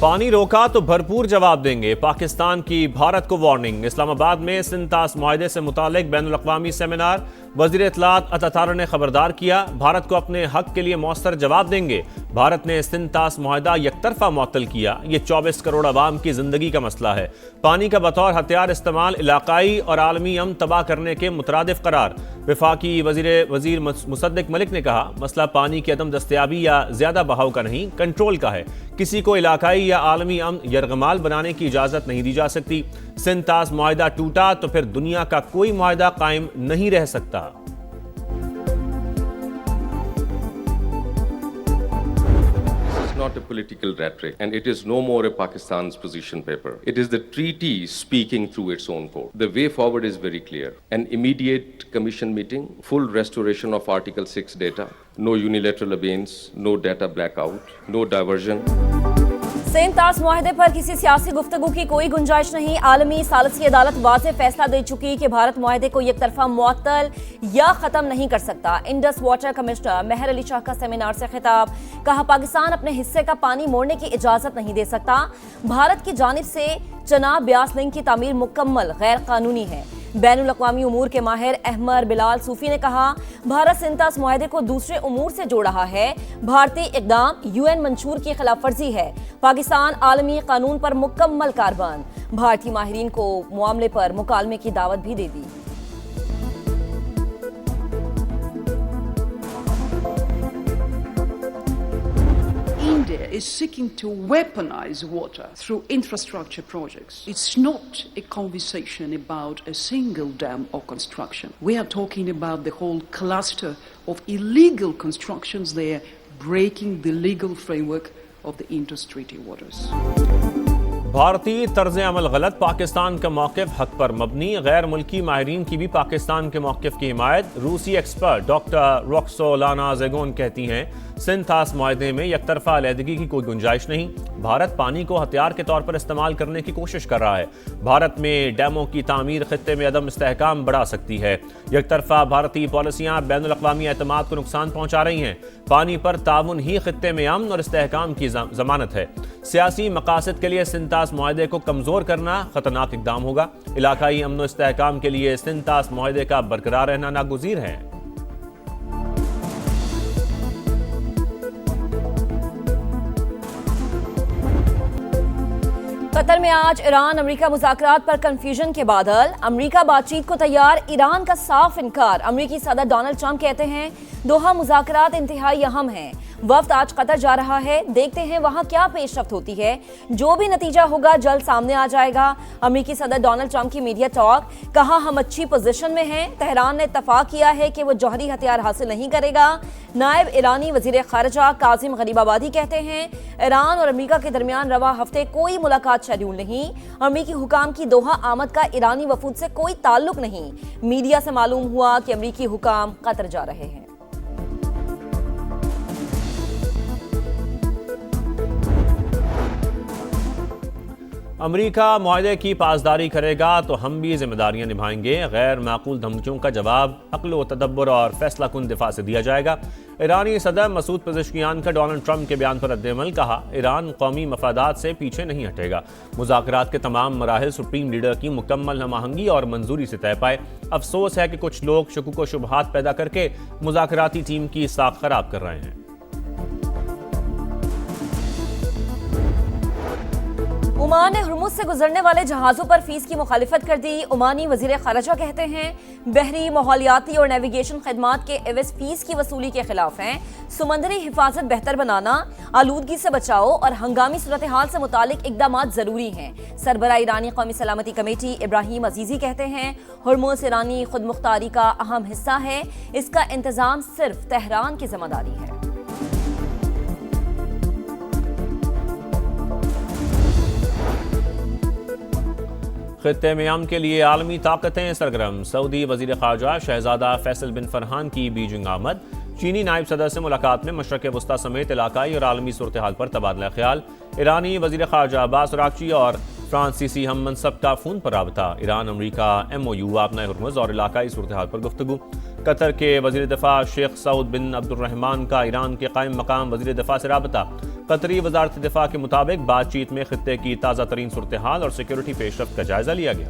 पानी रोका तो भरपूर जवाब देंगे, पाकिस्तान की भारत को वार्निंग। इस्लामाबाद में सिंतास मुआहदे से मुतालिक बैनुल अक़वामी सेमिनार, वज़ीर इत्तलात अतातार ने खबरदार किया, भारत को अपने हक के लिए मौसर जवाब देंगे। भारत ने सिंतास मुआहदा यकतरफा मुअत्तल किया, ये 24 करोड़ अवाम की जिंदगी का मसला है। पानी का बतौर हथियार इस्तेमाल इलाकाई और आलमी अमन तबाह करने के मुतरादिफ करार। वफाकी वजीर मुसद्दिक मलिक ने कहा, मसला पानी की अदम दस्तयाबी या ज्यादा बहाव का नहीं, कंट्रोल का है। किसी को इलाकाई या आलमी अमन यरगमाल बनाने की इजाजत नहीं दी जा सकती। सिंतास मुआहदा टूटा तो फिर दुनिया का कोई मुआहदा कायम नहीं रह सकता। Not a political rhetoric, and it is no more a Pakistan's position paper. It is the treaty speaking through its own code. The way forward is very clear. An immediate commission meeting, full restoration of Article 6 data, no unilateral abeyance, no data blackout, no diversion. सिंतास मुआहदे पर किसी सियासी गुफ्तगू की कोई गुंजाइश नहीं। आलमी सालसी अदालत वाज़ेह फैसला दे चुकी कि भारत मुआहदे को एक तरफा मुअत्तल या ख़त्म नहीं कर सकता। इंडस वाटर कमिश्नर मेहर अली शाह का सेमिनार से खिताब, कहा पाकिस्तान अपने हिस्से का पानी मोड़ने की इजाज़त नहीं दे सकता। भारत की जानिब से चनाब ब्यास लिंक की तामीर मुकम्मल गैर कानूनी है। बैनुल अक़वामी उमूर के माहिर अहमद बिलाल सूफी ने कहा, भारत सिंतास मुआहदे को दूसरे उमूर से जोड़ रहा है। भारतीय इक़दाम UN मंशूर की खिलाफ वर्जी है। पाकिस्तान आलमी कानून पर मुकम्मल कारबंद। भारतीय माहिरीन को मामले पर मुकालमे की दावत भी दे दी। India is seeking to weaponize water through infrastructure projects. It's not a conversation about a single dam or construction. We are talking about the whole cluster of illegal constructions there, breaking the legal framework of the Indus Treaty waters. भारतीय तर्ज अमल गलत, पाकिस्तान का मौक़िफ़ हक पर मबनी। गैर मुल्की माहिरीन की भी पाकिस्तान के मौक़िफ़ की हिमायत। रूसी एक्सपर्ट डॉक्टर रोक्सोलाना ज़ेगोन कहती हैं, सिंतास मुआहदे में यकतरफा अलहदगी की कोई गुंजाइश नहीं। भारत पानी को हथियार के तौर पर इस्तेमाल करने की कोशिश कर रहा है। भारत में डैमों की तामीर खित्ते में अदम इस्तेहकाम बढ़ा सकती है। यकतरफा भारतीय पॉलिसियाँ बैनुल अक़वामी एतमाद को नुकसान पहुँचा रही हैं। पानी पर ताउन ही खित्ते में अमन और इस्तेहकाम की ज़मानत है। सियासी मकासद के लिए सिंतास मुआहदे को कमज़ोर करना खतरनाक इक़दाम होगा। इलाकाई अमन और इस्तेहकाम के लिए सिंतास मुआहदे का बरकरार रहना नागुज़ीर है। कतर में आज ईरान अमेरिका मुज़ाकरात पर कंफ्यूजन के बादल। अमेरिका बातचीत को तैयार, ईरान का साफ इनकार। अमेरिकी सदर डोनाल्ड ट्रंप कहते हैं, दोहा मुज़ाकरात इंतहाई अहम हैं। वफ्द आज कतर जा रहा है, देखते हैं वहां क्या पेशरफ्त होती है। जो भी नतीजा होगा जल्द सामने आ जाएगा। अमेरिकी सदर डोनाल्ड ट्रंप की मीडिया टॉक, कहा हम अच्छी पोजीशन में हैं। तेहरान ने इत्तफाक किया है कि वो जौहरी हथियार हासिल नहीं करेगा। नायब ईरानी वजीर खारजा काजिम गरीबाबादी कहते हैं, ईरान और अमेरिका के दरमियान रवा हफ्ते कोई मुलाकात शेड्यूल नहीं। अमेरिकी हुकाम की दोहा आमद का ईरानी वफूद से कोई ताल्लुक नहीं। मीडिया से मालूम हुआ कि अमेरिकी हुकाम कतर जा रहे हैं। अमेरिका मुआहदे की पासदारी करेगा तो हम भी जिम्मेदारियां निभाएंगे। गैर माकूल धमकियों का जवाब अक्ल तदब्बर और फैसला कुन दिफा से दिया जाएगा। ईरानी सदर मसूद पेज़ेश्कियान का डोनाल्ड ट्रंप के बयान पर रद्द-ए-अमल, कहा ईरान कौमी मफादात से पीछे नहीं हटेगा। मुज़ाकरात के तमाम मराहिल सुप्रीम लीडर की मुकम्मल हमआहंगी और मंजूरी से तय पाए। अफसोस है कि कुछ लोग शुकूक व शुबहात पैदा करके मुज़ाकराती टीम की साख खराब कर रहे हैं। ओमान ने हुर्मुज़ से गुजरने वाले जहाज़ों पर फीस की मुखालिफत कर दी। ओमानी वज़ीर ख़ारजा कहते हैं, बहरी माहौलियाती और नेविगेशन खदमात के एवज फीस की वसूली के खिलाफ हैं। समंदरी हिफाजत बेहतर बनाना, आलूदगी से बचाओ और हंगामी सूरत हाल से मुतालिक इक़दाम ज़रूरी हैं। सरबरा ईरानी कौमी सलामती कमेटी इब्राहिम अजीज़ी कहते हैं, हुर्मुज़ ईरानी खुद मुख्तारी का अहम हिस्सा है। इसका इंतज़ाम सिर्फ तेहरान की जिम्मेदारी है। खित्ते में अमन के लिए आलमी ताकतें सरगर्म। सऊदी वजीर खारजा शहजादा फैसल बिन फरहान की बीजिंग आमद। चीनी नायब सदर से मुलाकात में मशरक़ वस्ता समेत इलाकाई और आलमी सूरत हाल पर तबादला ख्याल। ईरानी वजीर खारजा अब्बास अरागची और फ्रांसीसी हम मनसब का फ़ोन पर राबता। ईरान अमरीका MOU आपना हुर्मुज़ और इलाकाई सूरत हाल पर गुफ्तगू। कतर के वज़ीर दिफा शेख सऊद बिन अब्दुर्रहमान का ईरान के कायम मकाम वज़ीर दिफा से राबता। कतरी वज़ारत दिफा के मुताबिक बातचीत में खित्ते की ताज़ा तरीन सूरत हाल और सिक्योरिटी पेशरफ्त का जायजा लिया गया।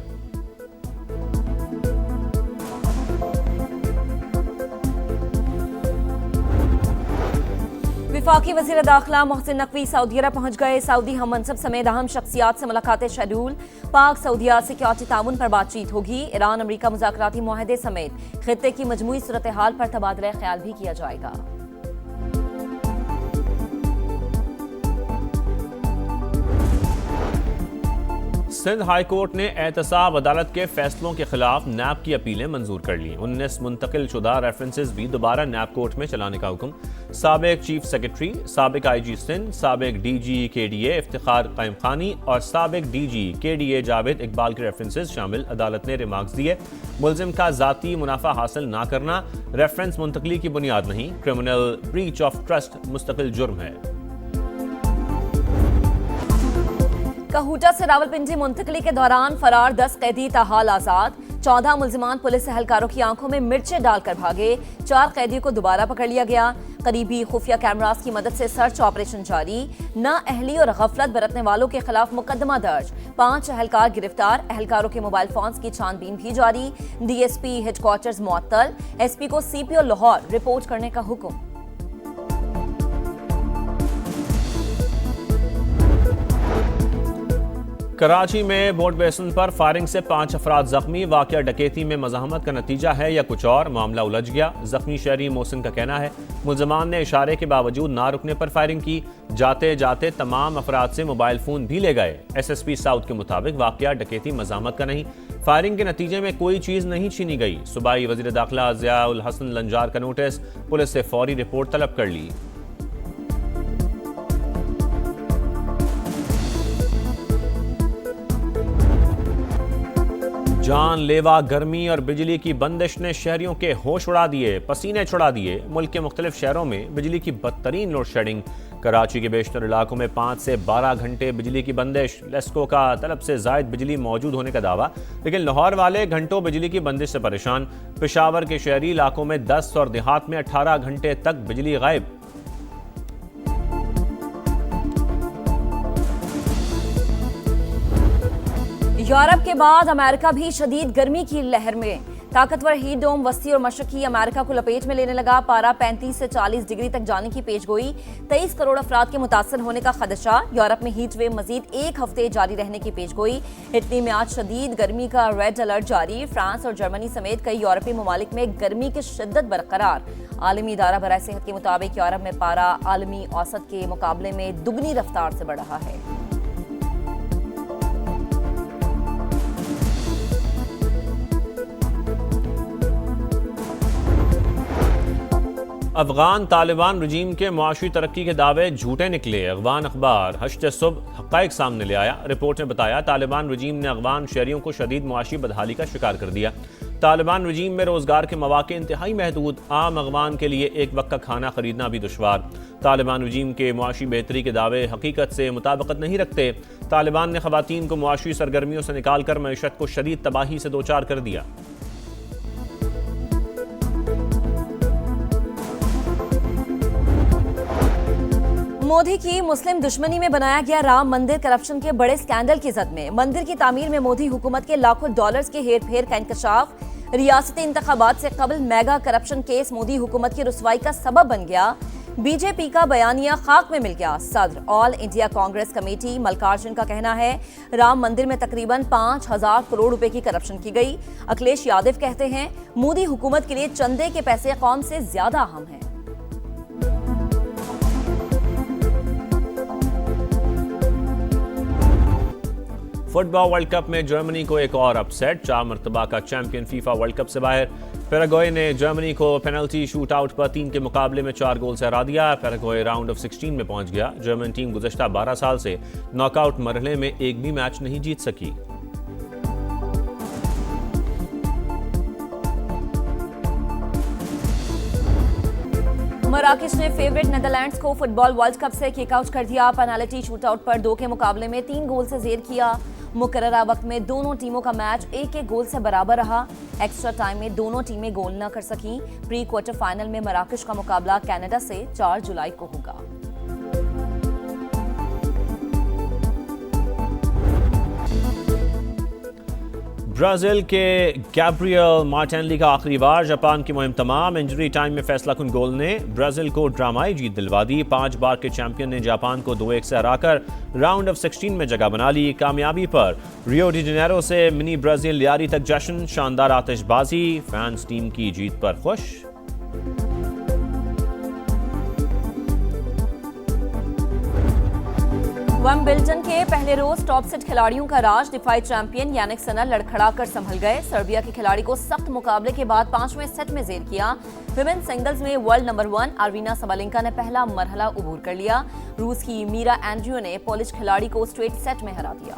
विफाकी वज़ीर दाखिला मोहसिन नकवी सऊदी अरब पहुंच गए। सऊदी हम मनसब समेत अहम शख्सियात से मुलाकातें शेड्यूल। पाक सऊदिया सिक्योरिटी ताउन पर बातचीत होगी। ईरान अमरीका मुज़ाकराती मुआहदे समेत खित्ते की मजमूई सूरत हाल पर तबादला ख्याल भी किया जाएगा। सिंध हाई कोर्ट ने एहतसाब अदालत के फैसलों के खिलाफ नैब की अपीलें मंजूर कर ली। 19 मुंतकिल शुदा रेफरेंसेस भी दोबारा नैब कोर्ट में चलाने का हुक्म। साबिक चीफ सेक्रेटरी, साबिक IG सिंध, साबिक DG KDA इफ्तिखार कायम खानी और साबिक DG KDA जावेद इकबाल के रेफरेंसेस शामिल। अदालत ने रिमार्क्स दिए, मुलजिम का जाती मुनाफा हासिल ना करना रेफरेंस मुंतकली की बुनियाद नहीं, क्रिमिनल ब्रीच ऑफ ट्रस्ट मुस्तकिल जुर्म है। कहूटा से रावलपिंडी मुंतकली के दौरान फरार 10 कैदी ताहाल आजाद। 14 मुल्जिमान पुलिस एहलकारों की आंखों में मिर्चें डालकर भागे। 4 कैदियों को दोबारा पकड़ लिया गया। करीबी खुफिया कैमरास की मदद से सर्च ऑपरेशन जारी। नाअहली और गफलत बरतने वालों के खिलाफ मुकदमा दर्ज। 5 एहलकार गिरफ्तार। एहलकारों के मोबाइल फोन्स की छानबीन भी जारी। DSP हेडक्वार्टर्स मुअत्तल। SP को CPO लाहौर रिपोर्ट करने का हुक्म। कराची में बोट बेसन पर फायरिंग से 5 अफराद जख्मी। वाकया डकैती में मज़ाहमत का नतीजा है या कुछ और, मामला उलझ गया। जख्मी शहरी मोहसिन का कहना है मुल्ज़िमान ने इशारे के बावजूद ना रुकने पर फायरिंग की। जाते जाते तमाम अफराद से मोबाइल फ़ोन भी ले गए। SSP साउथ के मुताबिक वाकया डकैती मज़ाहमत का नहीं, फायरिंग के नतीजे में कोई चीज़ नहीं छीनी गई। सूबाई वज़ीर दाखिला ज़ियाउल हसन लंजार का नोटिस, पुलिस से फौरी रिपोर्ट तलब कर ली। जानलेवा गर्मी और बिजली की बंदिश ने शहरियों के होश उड़ा दिए, पसीने छुड़ा दिए। मुल्क के मुख्तलिफ शहरों में बिजली की बदतरीन लोड शेडिंग। कराची के बेशतर इलाकों में 5 से 12 घंटे बिजली की बंदिश। लेस्को का तलब से जायद बिजली मौजूद होने का दावा, लेकिन लाहौर वाले घंटों बिजली की बंदिश से परेशान। पेशावर के शहरी इलाकों में 10 और देहात में 18 घंटे तक बिजली गायब। यूरोप के बाद अमेरिका भी शदीद गर्मी की लहर में। ताकतवर हीट डोम वस्ती और मशरकी अमेरिका को लपेट में लेने लगा। पारा 35 से 40 डिग्री तक जाने की पेशगोई। 23 करोड़ अफराद के मुतासर होने का खदशा। यूरोप में हीट वेव मजीद 1 हफ्ते जारी रहने की पेशगोई। इटली में आज शदीद गर्मी का रेड अलर्ट जारी। फ्रांस और जर्मनी समेत कई यूरोपीय ममालिक में गर्मी की शिद्दत बरकरार। आलमी इदारा बराए सेहत के मुताबिक यूरोप में पारा आलमी औसत के मुकाबले में दुगनी रफ्तार से बढ़ रहा है। अफगान तालिबान रजीम के मुआशी तरक्की के दावे झूठे निकले। अफगान अखबार हश्ते सुबह हक़ाइक़ सामने ले आया। रिपोर्ट में बताया तालिबान रजीम ने अफगान शहरियों को शदीद मुआशी बदहाली का शिकार कर दिया। तालिबान रजीम में रोजगार के मौके इंतहाई महदूद। आम अफगान के लिए एक वक्त का खाना खरीदना भी दुश्वार। तालिबान रजीम के मुआशी बेहतरी के दावे हकीकत से मुताबिकत नहीं रखते। तालिबान ने ख़वातीन को मुआशी सरगर्मियों से निकाल कर मईशत को शदीद तबाही से दो चार कर दिया। मोदी की मुस्लिम दुश्मनी में बनाया गया राम मंदिर करप्शन के बड़े स्कैंडल की जद में। मंदिर की तामीर में मोदी हुकूमत के लाखों डॉलर्स के हेर फेर का इंकशाफ। रियासती इंतखाबात से कबल मेगा करप्शन केस मोदी हुकूमत की रुसवाई का सबब बन गया। बीजेपी का बयानिया खाक में मिल गया। सदर all India Congress committee Mallikarjun का कहना है राम मंदिर में तकरीबन 5,000 करोड़ रुपए की करप्शन की गई। अखिलेश यादव कहते हैं मोदी हुकूमत के लिए चंदे के पैसे कौम से ज्यादा अहम हैं। फुटबॉल वर्ल्ड कप में जर्मनी को एक और अपसेट। 4 मरतबा का चैंपियन फीफा वर्ल्ड कप से बाहर। पैराग्वे ने जर्मनी को पेनल्टी शूट आउट पर 3 के मुकाबले में 4 गोल से हरा दिया। पैराग्वे राउंड ऑफ 16 में पहुंच गया। जर्मन टीम गुज़श्ता 12 साल से नॉकआउट मरहले में एक भी मैच नहीं जीत सकी। मराकेश ने फेवरेट नेदरलैंड्स को फुटबॉल वर्ल्ड कप से किक आउट कर दिया। पेनाल्टी शूटआउट पर 2 के मुकाबले में 3 गोल से जेर किया। मुकर्ररा वक्त में दोनों टीमों का मैच एक एक गोल से बराबर रहा। एक्स्ट्रा टाइम में दोनों टीमें गोल न कर सकीं। प्री क्वार्टर फाइनल में मराकश का मुकाबला कनाडा से 4 जुलाई को होगा। ब्राजील के गैब्रियल मार्टिनेली का आखिरी वार। जापान की मुहिम तमाम। इंजरी टाइम में फैसला कुन गोल ने ब्राजील को ड्रामाई जीत दिलवा दी। 5 बार के चैंपियन ने जापान को 2-1 से हराकर राउंड ऑफ 16 में जगह बना ली। कामयाबी पर रियो डी जेनेरो से मिनी ब्राजील लियारी तक जश्न। शानदार आतिशबाजी। फैंस टीम की जीत पर खुश। विंबलडन के पहले रोज टॉप सेट खिलाड़ियों का राज। दिफाई चैंपियन यानिक सिनर लड़खड़ा कर संभल गए। सर्बिया के खिलाड़ी को सख्त मुकाबले के बाद 5वें सेट में जेर किया। विमेन सिंगल्स में वर्ल्ड नंबर 1 अरवीना सबालेंका ने पहला मरहला अबूर कर लिया। रूस की मीरा एंड्रियो ने पोलिश खिलाड़ी को स्ट्रेट सेट में हरा दिया।